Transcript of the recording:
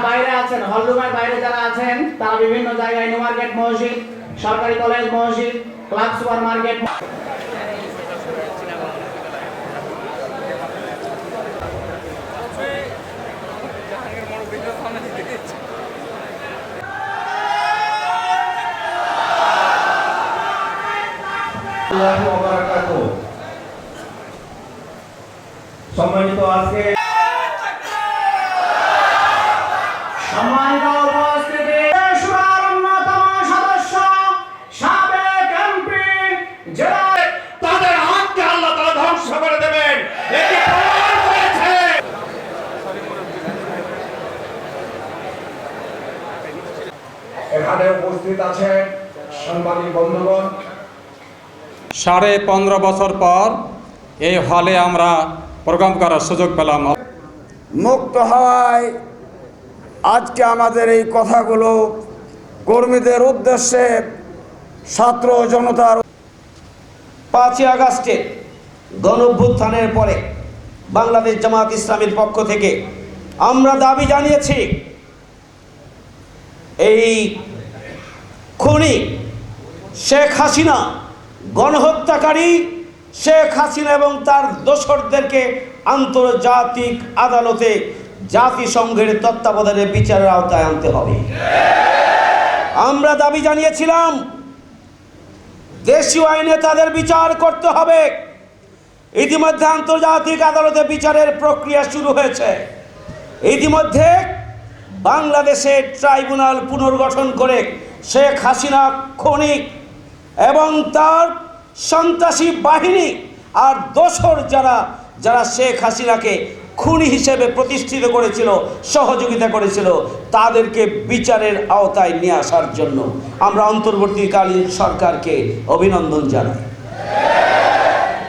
বাইরে আছেন, হলরুমের বাইরে যারা আছেন তারা বিভিন্ন জায়গায় নিউ মার্কেট মসজিদ, সরকারি কলেজ মসজিদ, ক্লাব সুপার মার্কেট, সম্মানিত আজকে সম্মানিত উপস্থিতি দেশের অন্যতম সদস্য সাবেক এমপি যারা তাদের হাতকে আল্লাহ তাআলা ধ্বংস করে দেবেন, এটি প্রমাণ হয়েছে। এখানে উপস্থিত আছেন সাংবাদিক বন্ধুগণ। 15.5 বছর পর এই হলে আমরা প্রোগ্রাম করার সুযোগ পেলাম। মুক্ত হওয়ায় আজকে আমাদের এই কথাগুলো কর্মীদের উদ্দেশ্যে ছাত্র জনতার 5ই আগস্টে গণঅভ্যুত্থানের পরে বাংলাদেশ জামাত ইসলামীর পক্ষ থেকে আমরা দাবি জানিয়েছি এই খুনি শেখ হাসিনা, গণহত্যাকারী শেখ হাসিনা এবং তার দোসরদেরকে আন্তর্জাতিক আদালতে জাতিসংঘের তত্ত্বাবধানে বিচারের আওতায় আনতে হবে। আমরা দাবি জানিয়েছিলাম দেশীয় আইনে তাদের বিচার করতে হবে। ইতিমধ্যে আন্তর্জাতিক আদালতে বিচারের প্রক্রিয়া শুরু হয়েছে। ইতিমধ্যে বাংলাদেশে ট্রাইব্যুনাল পুনর্গঠন করে শেখ হাসিনা খুনি এবং তার সন্ত্রাসী বাহিনী আর দোসর যারা শেখ হাসিনাকে খুনি হিসেবে প্রতিষ্ঠিত করেছিল, সহযোগিতা করেছিল, তাদেরকে বিচারের আওতায় নিয়ে আসার জন্য আমরা অন্তর্বর্তীকালীন সরকারকে অভিনন্দন জানাই।